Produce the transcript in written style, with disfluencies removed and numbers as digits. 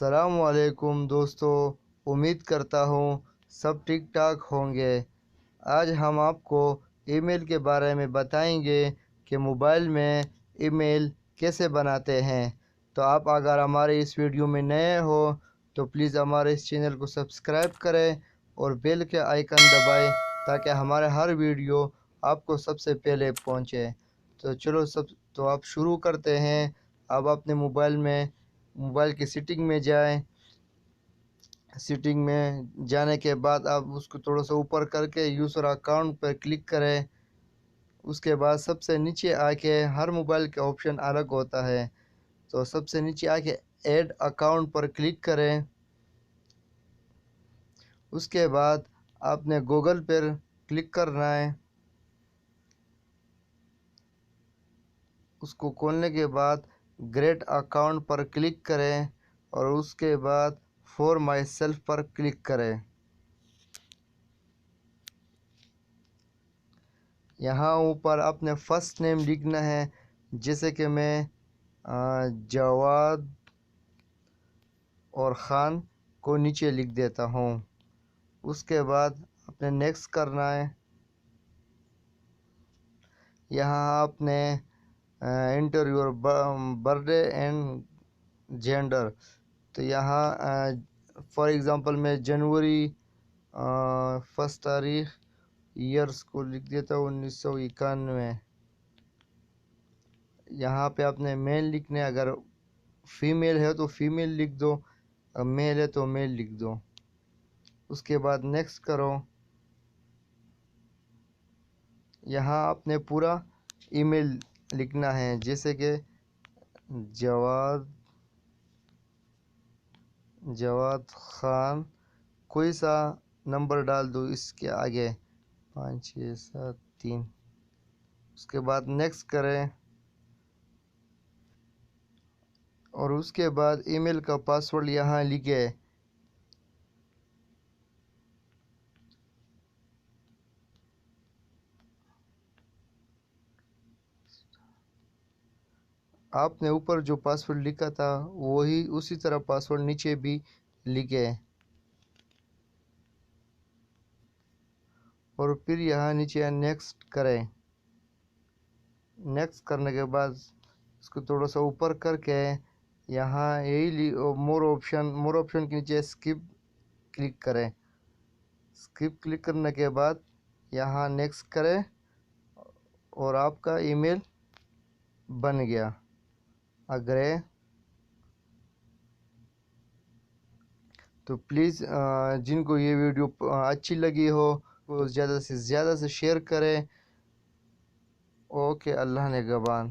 السلام علیکم دوستو، امید کرتا ہوں سب ٹھیک ٹھاک ہوں گے۔ آج ہم آپ کو ای میل کے بارے میں بتائیں گے کہ موبائل میں ای میل کیسے بناتے ہیں۔ تو آپ اگر ہمارے اس ویڈیو میں نئے ہو تو پلیز ہمارے اس چینل کو سبسکرائب کریں اور بیل کے آئیکن دبائیں تاکہ ہمارے ہر ویڈیو آپ کو سب سے پہلے پہنچے۔ تو آپ شروع کرتے ہیں۔ اب اپنے موبائل کی سیٹنگ میں جائیں۔ سیٹنگ میں جانے کے بعد آپ اس کو تھوڑا سا اوپر کر کے یوزر اکاؤنٹ پر کلک کریں۔ اس کے بعد سب سے نیچے آ کے ہر موبائل کا آپشن الگ ہوتا ہے، تو سب سے نیچے آ کے ایڈ اکاؤنٹ پر کلک کریں۔ اس کے بعد آپ نے گوگل پر کلک کرنا ہے۔ اس کو کھولنے کے بعد گریٹ اکاؤنٹ پر کلک کریں اور اس کے بعد for my self per click کریں۔ یہاں اوپر اپنے فرسٹ نیم لکھنا ہے، جیسے کہ میں جواد اور خان کو نیچے لکھ دیتا ہوں۔ اس کے بعد اپنے نیکسٹ کرنا ہے۔ یہاں آپ نے enter your birth day and gender, تو یہاں فار ایگزامپل میں جنوری 1 تاریخ ایئرس کو لکھ دیتا ہوں 1991۔ یہاں پہ آپ نے میل لکھنے، اگر فیمیل ہے تو فیمیل لکھ دو، میل ہے تو میل لکھ دو۔ اس کے بعد نیکسٹ کرو۔ یہاں آپ نے پورا ای میل لکھنا ہے، جیسے کہ جواد خان، کوئی سا نمبر ڈال دو اس کے آگے 5673۔ اس کے بعد نیکسٹ کریں اور اس کے بعد ای میل کا پاسورڈ یہاں لکھیں۔ آپ نے اوپر جو پاسورڈ لکھا تھا وہی اسی طرح پاسورڈ نیچے بھی لکھیں اور پھر یہاں نیچے نیکسٹ کریں۔ نیکسٹ کرنے کے بعد اس کو تھوڑا سا اوپر کر کے یہاں یہی مور آپشن کے نیچے اسکپ کلک کریں۔ اسکپ کلک کرنے کے بعد یہاں نیکسٹ کریں اور آپ کا ای میل بن گیا۔ اگرے تو پلیز جن کو یہ ویڈیو اچھی لگی ہو وہ زیادہ سے زیادہ شیئر کریں۔ اوکے، اللہ نگہبان۔